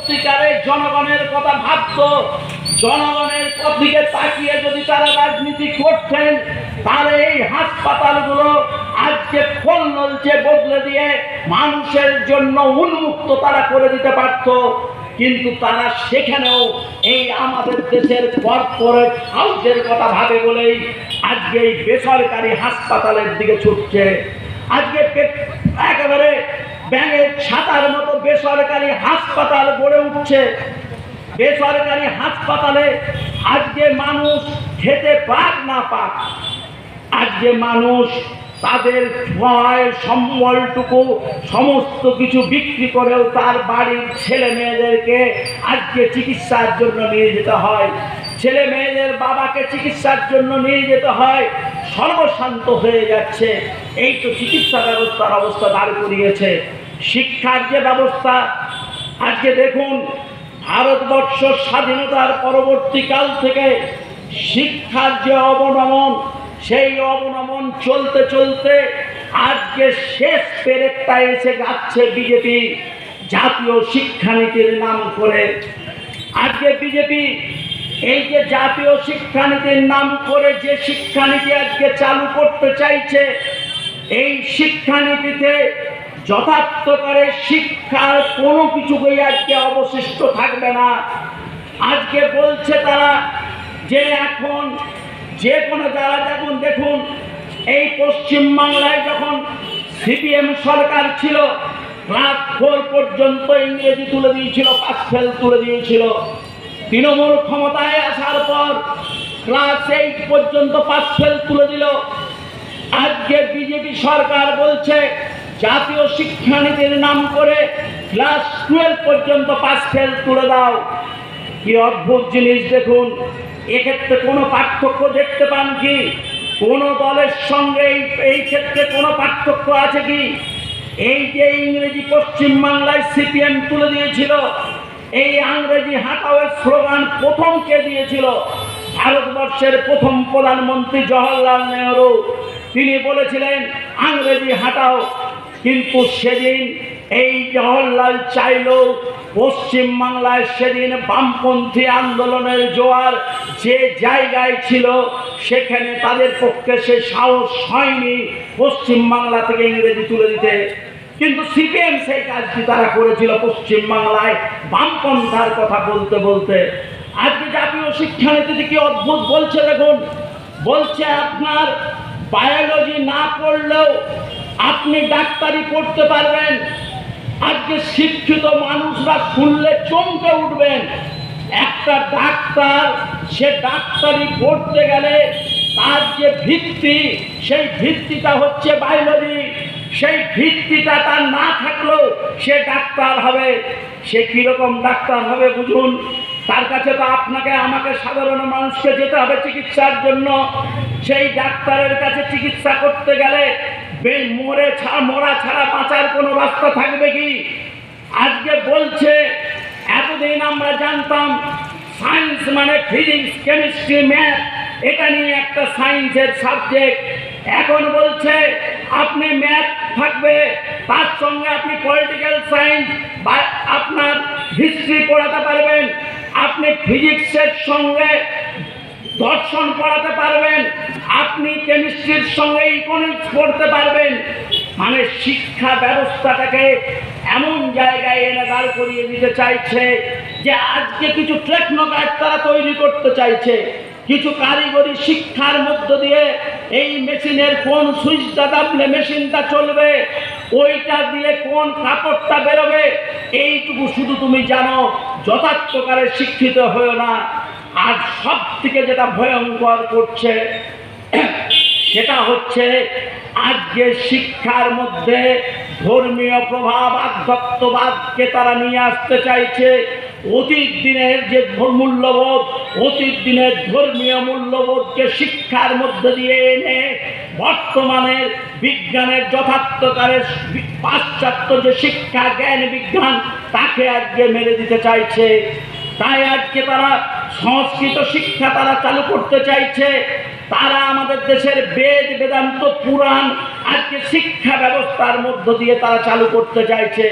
সত্যিকারে জনগণের কথা ভাবতো, জনগণের দিকে তাকিয়ে যদি তারা রাজনীতি করতেন, তাহলে এই হাসপাতালগুলো আজকে খোল নলচে বদলে দিয়ে মানুষের জন্য উন্মুক্ত তারা করে দিতে পারত। কিন্তু তারা সেখানেও এই আমাদের দেশের কর্পোরেট হাউসের কথা ভাবে বলেই আজকে এই বেসরকারি হাসপাতালের দিকে ছুটছে। আজকে একেবারে ব্যাঙের ছাতার মতো বেসরকারি হাসপাতাল গড়ে উঠছে। বেসরকারি হাসপাতালে আজকে মানুষ খেতে পাক না পাক, আজকে মানুষ তাদের ভয় সম্বলটুকু সমস্ত কিছু বিক্রি করেও তার বাড়ির ছেলে মেয়েদেরকে আজকে চিকিৎসার জন্য নিয়ে যেতে হয়, ছেলে মেয়েদের বাবাকে চিকিৎসার জন্য নিয়ে যেতে হয়। সর্বশান্ত হয়ে যাচ্ছে। এই তো চিকিৎসা ব্যবস্থার অবস্থা দাঁড় করিয়েছে। শিক্ষার যে ব্যবস্থা, আজকে দেখুন ভারতবর্ষ স্বাধীনতার পরবর্তীকাল থেকে শিক্ষার যে অবনমন, সেই অবনমন চলতে চলতে আজকে শেষ পেরেকটা এসে যাচ্ছে বিজেপি জাতীয় শিক্ষানীতির নাম করে। আজকে বিজেপি এই যে জাতীয় শিক্ষানীতির নাম করে যে শিক্ষানীতি আজকে চালু করতে চাইছে, এই শিক্ষানীতিতে যথার্থ করে শিক্ষার কোনো কিছুকেই আজকে অবশিষ্ট থাকবে না। আজকে বলছে তারা যে এখন যে কোনো যারা যেমন দেখুন এই পশ্চিমবাংলায় যখন সিপিএম সরকার ছিল, ক্লাস 4 পর্যন্ত ইংরেজি তুলে দিয়েছিল, পাস ফেল তুলে দিয়েছিল। তৃণমূল ক্ষমতায় আসার পর ক্লাস 8 পর্যন্ত পাস ফেল তুলে দিল। আজকে বিজেপি সরকার বলছে জাতীয় শিক্ষানীতির নাম করে ক্লাস 12 পর্যন্ত পাস ফেল তুলে দাও। কি অদ্ভুত জিনিস দেখুন। এক্ষেত্রে কোনো পার্থক্য দেখতে পান কি? কোন দলের সঙ্গে এই ক্ষেত্রে কোনো পার্থক্য আছে কি? এই যে ইংরেজি পশ্চিমবাংলায় সিপিএম তুলে দিয়েছিল, এই ইংরেজি হাটাও স্লোগান প্রথম কে দিয়েছিল? ভারতবর্ষের প্রথম প্রধানমন্ত্রী জওহরলাল নেহরু। তিনি বলেছিলেন ইংরেজি হাটাও। কিন্তু সেদিন এই জওহরলাল চাইল পশ্চিমবাংলায় সেদিন বামপন্থী আন্দোলনের জোয়ার যে জায়গায় ছিল, সেখানে তাদের পক্ষে সে সাহস হয়নি পশ্চিমবাংলা থেকে ইংরেজি তুলে দিতে। কিন্তু সিপিএম সেই কাজটি তারা করেছিল পশ্চিমবাংলায় বামপন্থার কথা বলতে বলতে। আজকে জাতীয় শিক্ষানীতিতে কি অদ্ভুত বলছে দেখুন। বলছে আপনার বায়োলজি না পড়লেও আপনি ডাক্তারি পড়তে পারবেন। আজকে শিক্ষিত মানুষরা শুনলে চমকে উঠবেন। একটা ডাক্তার, সে ডাক্তারি পড়তে গেলে তার যে ভিত্তি, সেই ভিত্তিটা হচ্ছে বায়োলজি। সেই ভিত্তিটা তার না থাকলেও সে ডাক্তার হবে। সে কিরকম ডাক্তার হবে বুঝুন। তার কাছে তো আপনাকে আমাকে সাধারণ মানুষকে যেতে হবে চিকিৎসার জন্য। সেই ডাক্তারের কাছে চিকিৎসা করতে গেলে মরা ছাড়া বাঁচার কোনো রাস্তা থাকবে কি? আজকে বলছে এতদিন আমরা জানতাম সায়েন্স মানে ফিজিক্স, কেমিস্ট্রি, ম্যাথ, এটা নিয়ে একটা সায়েন্সের সাবজেক্ট। এখন বলছে আপনি ম্যাথ থাকবে, তার সঙ্গে আপনি পলিটিক্যাল সায়েন্স বা আপনার হিস্ট্রি পড়াতে পারবেন, আপনি ফিজিক্সের সঙ্গে দর্শন পড়াতে পারবেন, আপনি কেমিস্ট্রির সঙ্গে ইকোনমিক্স পড়তে পারবেন। মানে শিক্ষা ব্যবস্থাটাকে এমন জায়গায় এনে দাঁড় করিয়ে দিতে চাইছে যে আজকে কিছু টেকনোক্র্যাট তারা তৈরি করতে চাইছে। কিছু কারিগরি শিক্ষার মধ্য দিয়ে এই মেশিনের কোন সুইচটা দাবলে মেশিনটা চলবে, ওইটা দিয়ে কোন কাপড়টা বেরোবে, এইটুকু শুধু তুমি জানো। যথার্থকারে শিক্ষিত হয়েও না। আর সব থেকে যেটা ভয়ঙ্কর করছে সেটা হচ্ছে আজকে শিক্ষার মধ্যে ধর্মীয় প্রভাব, আধ্যাত্মবাদকে তারা নিয়ে আসতে চাইছে। অতীত দিনের যে মূল্যবোধ, অতীত দিনের ধর্মীয় মূল্যবোধকে শিক্ষার মধ্যে দিয়ে এনে বর্তমানের বিজ্ঞানের যথার্থকারে পাশ্চাত্য যে শিক্ষা, জ্ঞান, বিজ্ঞান, তাকে আজকে মেরে দিতে চাইছে। তাই আজকে তারা সংস্কৃত শিক্ষা তারা চালু করতে চাইছে। তারা আমাদের দেশের বেদ, বেদান্ত, পুরাণ আজকে শিক্ষা ব্যবস্থার মধ্য দিয়ে তারা চালু করতে চাইছে।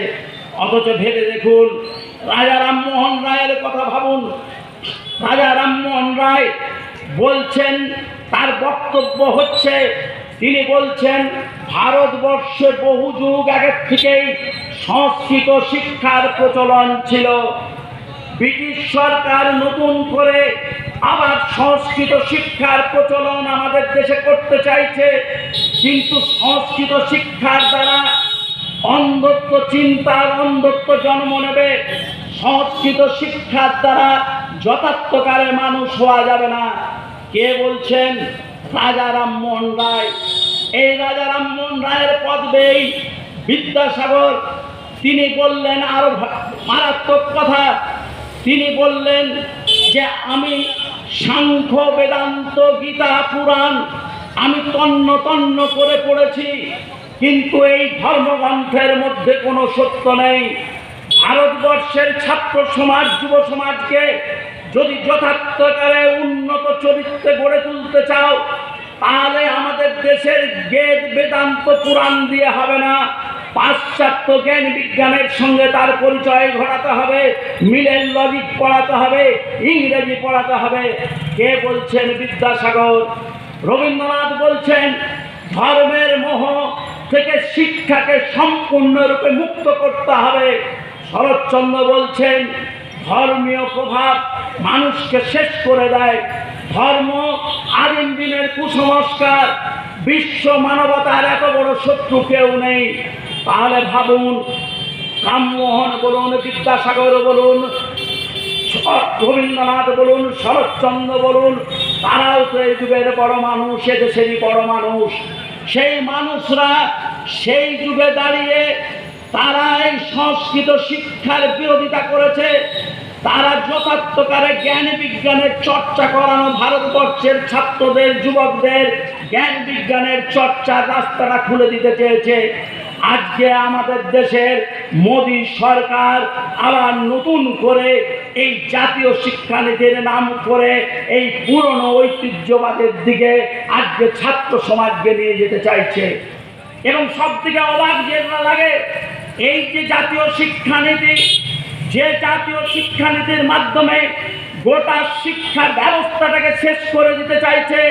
অথচ ভেবে দেখুন রাজা রামমোহন রায়ের কথা ভাবুন। রাজা রামমোহন রায় বলছেন, তার বক্তব্য হচ্ছে, তিনি বলছেন ভারতবর্ষে বহু যুগ আগের থেকেই সংস্কৃত শিক্ষার প্রচলন ছিল। ব্রিটিশ সরকার নতুন করে আবার সংস্কৃত শিক্ষার প্রচলন আমাদের দেশে করতে চাইছে, কিন্তু সংস্কৃত শিক্ষার দ্বারা অন্ধত্ব, চিন্তার অন্ধত্ব জন্ম নেবে। সংস্কৃত শিক্ষার দ্বারা যথার্থকারে মানুষ হওয়া যাবে না। কে বলছেন? রাজা রামমোহন রায়। এই রাজা রামমোহন রায়ের পদবেই বিদ্যাসাগর তিনি বললেন আরো মারাত্মক কথা। তিনি বললেন যে আমি সাংখ্য, বেদান্ত, গীতা, পুরাণ আমি তন্ন তন্ন করে পড়েছি, কিন্তু এই ধর্মগ্রন্থের মধ্যে কোনো সত্য নেই। ভারতবর্ষের ছাত্র সমাজ, যুব সমাজকে যদি যথার্থকারে উন্নত চরিত্রে গড়ে তুলতে চাও, তাহলে আমাদের দেশের বেদ, বেদান্ত, পুরাণ দিয়ে হবে না। পাশ্চাত্য জ্ঞান বিজ্ঞানের সঙ্গে তার পরিচয় ঘটাতে হবে, মিলের লজিক পড়াতে হবে, ইংরেজি পড়াতে হবে। কে বলছেন? বিদ্যাসাগর। রবীন্দ্রনাথ বলছেন ধর্মের মোহ থেকে শিক্ষাকে সম্পূর্ণরূপে মুক্ত করতে হবে। শরৎচন্দ্র বলছেন ধর্মীয় প্রভাব মানুষকে শেষ করে দেয়। ধর্ম আদিম দিনের কুসংস্কার, বিশ্ব মানবতার এত বড় শত্রু কেউ নেই। তাহলে ভাবুন, রামমোহন বলুন, বিদ্যাসাগর বলুন, রবীন্দ্রনাথ বলুন, শরৎচন্দ্র বলুন, তারাও তো এই যুগের বড় মানুষ, এদেশেরই বড় মানুষ। সেই মানুষরা সেই যুগে দাঁড়িয়ে তারা এই সংস্কৃত শিক্ষার বিরোধিতা করেছে। তারা যথার্থকারে জ্ঞান বিজ্ঞানের চর্চা করানো, ভারতবর্ষের ছাত্রদের, যুবকদের জ্ঞান বিজ্ঞানের চর্চার রাস্তাটা খুলে দিতে চেয়েছে। আজকে আমাদের দেশের মোদী সরকার আবার নতুন করে এই জাতীয় শিক্ষানীতির নাম করে এই পুরনো ঐতিহ্যবাদের দিকে আজকে ছাত্র সমাজকে নিয়ে যেতে চাইছে। এবং সব থেকে অবাক যে লাগে, এই যে জাতীয় শিক্ষানীতি, যে জাতীয় শিক্ষানীতির মাধ্যমে গোটা শিক্ষা ব্যবস্থাটাকে শেষ করে দিতে চাইছে,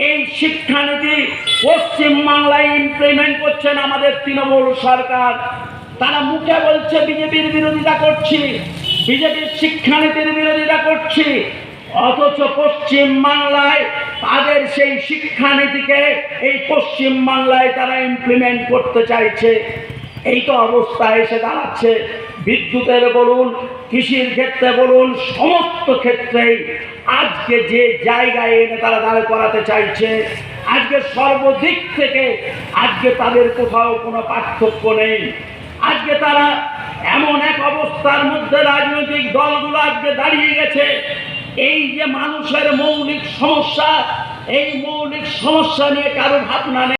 এই শিক্ষানীতি পশ্চিমবাংলায় ইমপ্লিমেন্ট করছেন আমাদের তৃণমূল সরকার। তারা মুখে বলছে বিজেপির বিরোধিতা করছি, বিজেপির শিক্ষানীতির বিরোধিতা করছি, অথচ পশ্চিমবাংলায় তাদের সেই শিক্ষানীতিকে এই পশ্চিমবাংলায় তারা ইমপ্লিমেন্ট করতে চাইছে। এই তো অবস্থা এসে দাঁড়াচ্ছে। বিদ্যুতের বলুন, কৃষির ক্ষেত্রে বলুন, সমস্ত ক্ষেত্রেই আজকে যে জায়গায় এনে তারা দাঁড় করাতে চাইছে, আজকে সর্বদিক থেকে আজকে তাদের কোথাও কোনো পার্থক্য নেই। আজকে তারা এমন এক অবস্থার মধ্যে রাজনৈতিক দলগুলো আজকে দাঁড়িয়ে গেছে, এই যে মানুষের মৌলিক সমস্যা, এই মৌলিক সমস্যা নিয়ে কারো ভাবনা নেই।